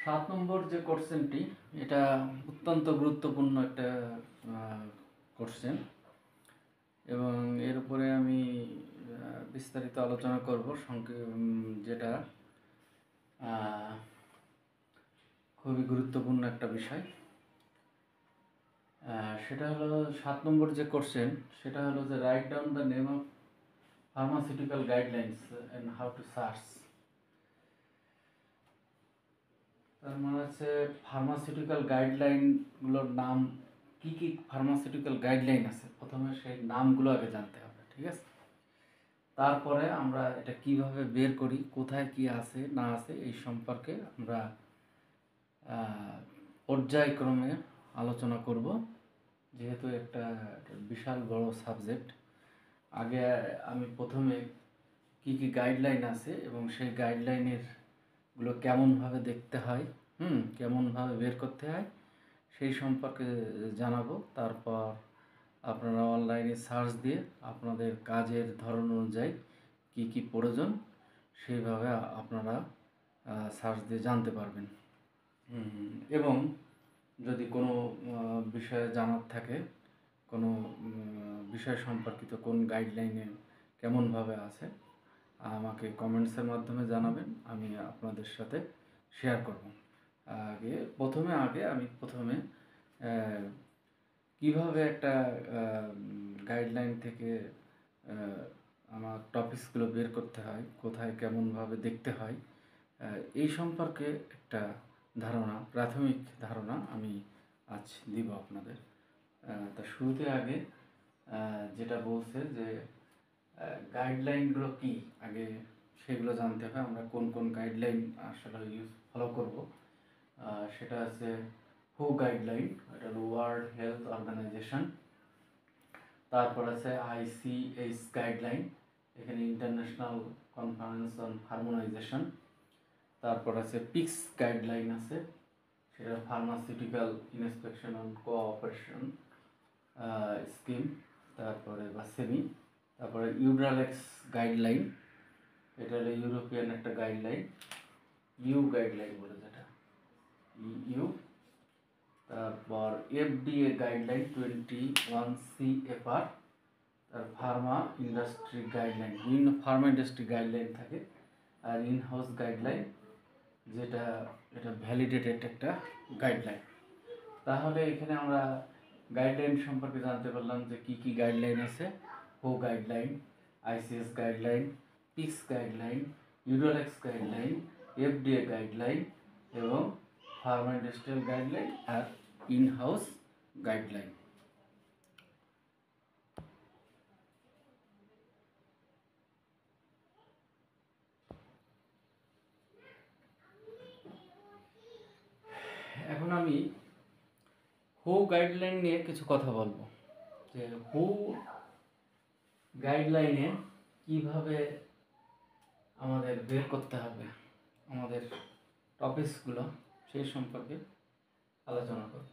7 নম্বর যে কোশ্চেনটি, এটা অত্যন্ত গুরুত্বপূর্ণ একটা কোশ্চেন এবং এর উপরে আমি বিস্তারিত আলোচনা করব। যেটা খুবই গুরুত্বপূর্ণ একটা বিষয়। সেটা হলো 7 নম্বর যে কোশ্চেন, সেটা হলো যে write down the name of pharmaceutical guidelines and how to search. তার মানে হচ্ছে ফার্মাসিউটিক্যাল গাইডলাইনগুলোর নাম কি কি ফার্মাসিউটিক্যাল গাইডলাইন আছে, প্রথমে সেই নামগুলো আগে জানতে হবে, ঠিক আছে? তারপরে আমরা এটা কিভাবে বের করি, কোথায় কি আছে না আছে এই সম্পর্কে আমরা পর্যায়ক্রমে আলোচনা করব, যেহেতু একটা বিশাল বড় সাবজেক্ট। আগে আমি প্রথমে কি কি গাইডলাইন আছে এবং সেই গাইডলাইনের গুলো কেমনভাবে দেখতে হয়, কেমনভাবে বের করতে হয় সেই সম্পর্কে জানাবো। তারপর আপনারা অনলাইনে সার্চ দিয়ে আপনাদের কাজের ধরন অনুযায়ী কি কি প্রয়োজন সেইভাবে আপনারা সার্চ দিয়ে জানতে পারবেন। এবং যদি কোনো বিষয়ে জানার থাকে, কোনো বিষয় সম্পর্কিত কোন গাইডলাইনে কেমনভাবে আছে, আমাকে কমেন্টসের মাধ্যমে জানাবেন, আমি আপনাদের সাথে শেয়ার করব। আমি প্রথমে কিভাবে একটা গাইডলাইন থেকে আমার টপিকসগুলো বের করতে হয়, কোথায় কেমনভাবে দেখতে হয়, এই সম্পর্কে একটা প্রাথমিক ধারণা আমি আজ দিব আপনাদের। তা শুরুতে আগে যেটা বলছে যে গাইডলাইনগুলো কি, আগে সেগুলো জানতে হবে। আমরা কোন কোন গাইডলাইন আসলে ফলো করব, সেটা আছে হু গাইডলাইন, এটা হলো ওয়ার্ল্ড হেলথ অর্গানাইজেশন। তারপর আছে ICH গাইডলাইন, এখানে ইন্টারন্যাশনাল কনফারেন্স অন হারমোনাইজেশন। তারপর আছে পিক্স গাইডলাইন আছে, সেটা pharmaceutical inspection on cooperation scheme, তারপরে বা সেমি। তারপরে ইউড্রালেক্স গাইডলাইন, এটা হলো ইউরোপিয়ান একটা গাইডলাইন, ইউ গাইডলাইন বলে যেটা, ইউ। তারপর FDA গাইডলাইন 21 CFR, তার ফার্মা ইন্ডাস্ট্রি গাইডলাইন, বিভিন্ন ফার্মা ইন্ডাস্ট্রি গাইডলাইন থাকে। আর ইনহাউস গাইডলাইন, এটা ভ্যালিডেটেড একটা গাইডলাইন। তাহলে এখানে আমরা গাইডলাইন সম্পর্কে জানতে পারলাম যে কি কি গাইডলাইন আছে। হো guideline, ICH guideline, PICS guideline, EudraLex guideline, FDA guideline এবং ফার্মা ইন্ডাস্ট্রিয়াল গাইডলাইন আর ইনহাউস গাইডলাইন। এখন আমি হু গাইডলাইন নিয়ে কিছু কথা বলবো, যে হু গাইডলাইনে কিভাবে আমাদের বের করতে হবে আমাদের টপিকসগুলো, সেই সম্পর্কে আলোচনা করব।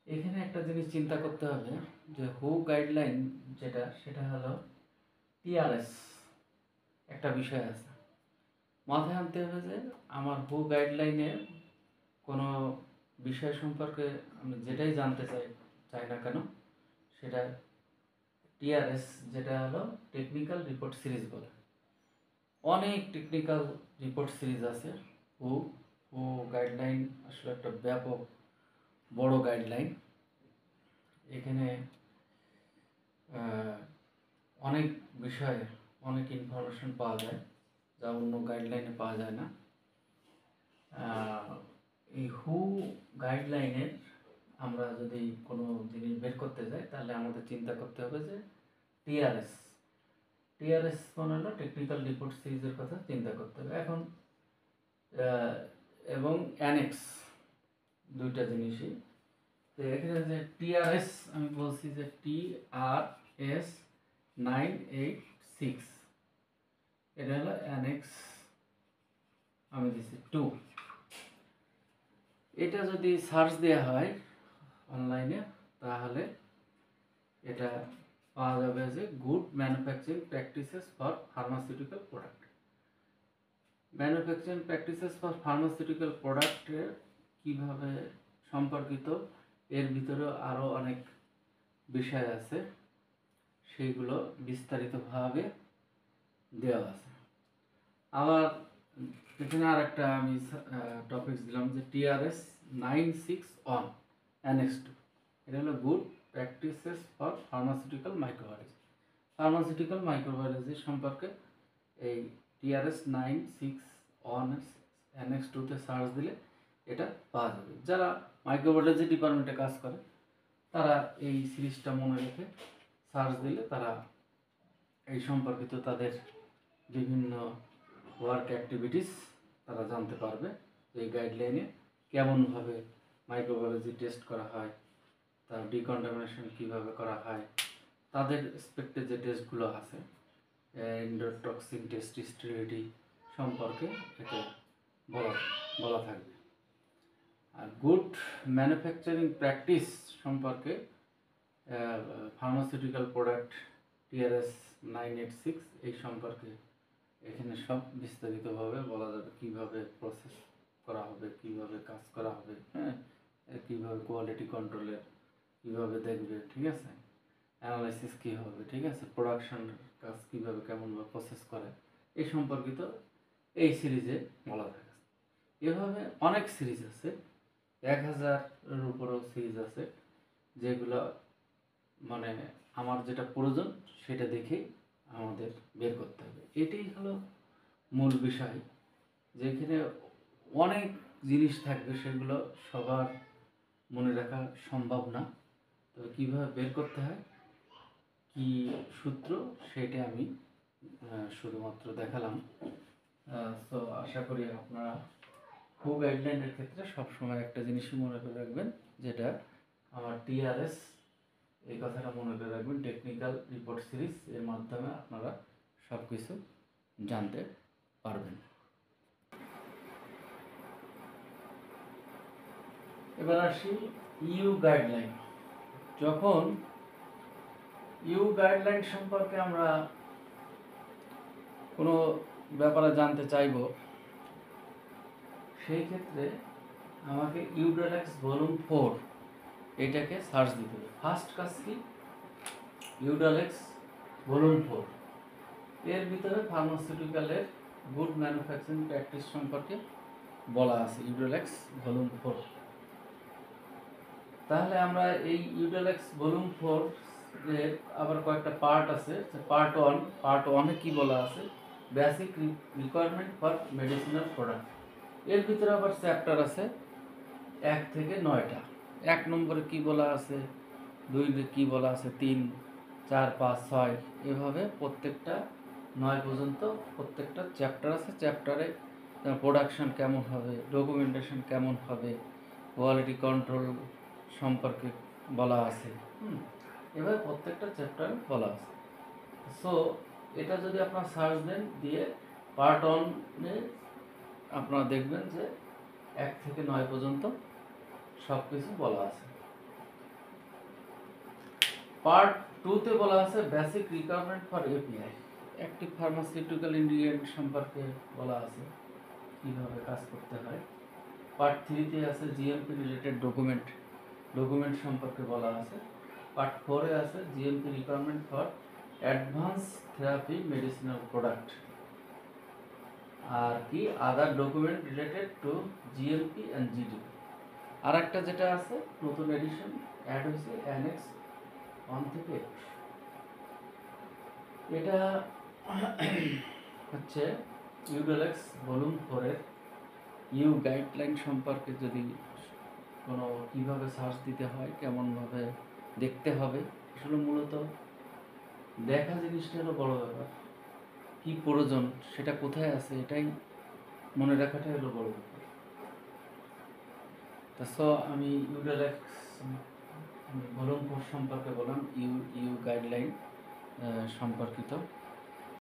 এখানে একটা জিনিস চিন্তা করতে হবে যে হু গাইডলাইন সেটা হলো TRS একটা বিষয় আছে, মাথায় আনতে হবে যে আমার হু গাইডলাইনে কোনো বিষয় সম্পর্কে আমি যেটাই জানতে চাই না কেন, সেটা TRS, যেটা হলো টেকনিক্যাল রিপোর্ট সিরিজ বলে। অনেক টেকনিক্যাল রিপোর্ট সিরিজ আছে। হু গাইডলাইন আসলে একটা ব্যাপক বড় গাইডলাইন। এখানে অনেক বিষয়ে অনেক ইনফরমেশন পাওয়া যায়, যা অন্য গাইডলাইনে পাওয়া যায় না। এই হু গাইডলাইনের আমরা যদি কোনো জিনিস বের করতে যাই, তাহলে আমাদের চিন্তা করতে হবে যে টিআরএস মানে হলো টেকনিক্যাল রিপোর্ট সিরিজের কথা চিন্তা করতে হবে এখন। এবং অ্যানেক্স, দুইটা জিনিসই। তো এখানে যে TRS আমি বলছি যে TRS 986, এটা হলো অ্যানেক্স, আমি দিচ্ছি 2। এটা যদি সার্চ দেওয়া হয় অনলাইনে, তাহলে এটা পাওয়া যাবে যে good manufacturing practices for pharmaceutical product. Manufacturing practices for pharmaceutical প্রোডাক্টের কীভাবে সম্পর্কিত, এর ভিতরেও আরও অনেক বিষয় আছে, সেইগুলো বিস্তারিতভাবে দেওয়া আছে। আবার এখানে আর একটা আমি টপিক দিলাম যে TRS 961 অ্যানেক্স 2, এটা হলো good practices for pharmaceutical microbiology. Pharmaceutical microbiology সম্পর্কে এই TRS 961 অ্যানেক্স 2-তে সার্চ দিলে এটা পাওয়া যাবে। যারা মাইক্রোবায়োলজি ডিপার্টমেন্টে কাজ করে তারা এই সিরিজটা মনে রেখে সার্চ দিলে তারা এই সম্পর্কিত তাদের বিভিন্ন ওয়ার্ক অ্যাক্টিভিটিস তারা জানতে পারবে। এই গাইডলাইনে কেমনভাবে মাইক্রোবায়োলজি টেস্ট করা হয়, তার ডিকন্টামিনেশন কীভাবে করা হয়, তাদের স্পেক্টে যে টেস্টগুলো আছে এন্ডোটক্সিন টেস্ট, স্টেরিলিটি সম্পর্কে এতে বলা থাকবে। আর গুড ম্যানুফ্যাকচারিং প্র্যাকটিস সম্পর্কে ফার্মাসিউটিক্যাল প্রোডাক্ট TRS 986 এই সম্পর্কে এখানে সব বিস্তারিতভাবে বলা যাবে, কীভাবে প্রসেস করা হবে, কীভাবে কাজ করা হবে, হ্যাঁ, কীভাবে কোয়ালিটি কন্ট্রোলের কীভাবে দেখবে, ঠিক আছে, অ্যানালাইসিস কী হবে, ঠিক আছে, প্রোডাকশন কাজ কীভাবে কেমনভাবে প্রসেস করে, এই সম্পর্কিত এই সিরিজে বলা থাকে। এভাবে অনেক সিরিজ আছে, 1000-এর উপরেও সিরিজ আছে, যেগুলো মানে আমার যেটা প্রয়োজন সেটা দেখেই আমাদের বের করতে হবে। এটাই হলো মূল বিষয়, যেখানে অনেক জিনিস থাকবে, সেগুলো সবার মনে রাখা সম্ভব না। তবে কীভাবে বের করতে হয়, কি সূত্র, সেটা আমি শুধুমাত্র দেখালাম। তো আশা করি আপনারা কো গাইডলাইনের ক্ষেত্রে সবসময় একটা জিনিসই মনে করে রাখবেন, যেটা আমার TRS, এই কথাটা মনে করে রাখবেন, টেকনিক্যাল রিপোর্ট সিরিজ, এর মাধ্যমে আপনারা সব কিছু জানতে পারবেন। এবার আসি ইউ গাইডলাইন। যখন ইউ গাইডলাইন সম্পর্কে আমরা কোনো ব্যাপারে জানতে চাইব, সেই ক্ষেত্রে আমাকে ইউডালেক্স ভলিউম 4 এটাকে সার্চ দিতে হবে। ফার্স্ট কাজ কি, ইউডালেক্স ভলিউম 4, এর ভিতরে ফার্মাসিউটিক্যালের গুড ম্যানুফ্যাকচারিং প্র্যাকটিস সম্পর্কে বলা আছে, ইউডালেক্স ভলিউম 4। তাহলে আমরা এই ইউডালেক্স ভলিউম 4 এর আবার কয়েকটা পার্ট আছে। পার্ট 1 কি বলা আছে, basic requirement for medicinal product. এর ভিতরে আবার চ্যাপ্টার আছে 1 থেকে 9টা। 1 নম্বরে কি বলা আছে, 2 কি বলা আছে, 3, 4, 5, 6, এভাবে প্রত্যেকটা 9 পর্যন্ত প্রত্যেকটা চ্যাপ্টার আছে। চ্যাপ্টারে প্রোডাকশন কেমন হবে, ডকুমেন্টেশন কেমন হবে, কোয়ালিটি কন্ট্রোল সম্পর্কে বলা আছে। এভাবে প্রত্যেকটা চ্যাপ্টার বলা আছে। সো এটা যদি আপনারা সার্চ দেন দিয়ে পার্ট 1-এ আপনারা দেখবেন যে 1 থেকে 9 পর্যন্ত সব কিছু বলা আছে। পার্ট 2-তে বলা আছে basic requirement for API, active pharmaceutical ingredient সম্পর্কে বলা আছে, কীভাবে কাজ করতে হয়। পার্ট 3-তে আছে GMP রিলেটেড ডকুমেন্ট সম্পর্কে বলা আছে। পার্ট 4-এ আছে GMP requirement for advance therapy medicinal product, আর কি other document related to GMP and GDP। আর একটা যেটা আছে নতুন এডিশন অ্যাড হয়েছে, অ্যানেক্স 1 থেকে 21। এটা হচ্ছে ইউডালেক্স ভলিউম 4-এর ইউ গাইডলাইন সম্পর্কে। যদি কোনো কীভাবে সার্চ দিতে হয়, কেমনভাবে দেখতে হবে, আসলে মূলত দেখা জিনিসটা হলো বড় ব্যাপার, কি প্রয়োজন সেটা কোথায় আছে এটাই মনে রাখাটাই হলো বড় ব্যাপার। তা আমি ইউডালেক্স ভলিউম 4 সম্পর্কে বললাম, ইউ গাইডলাইন সম্পর্কিত।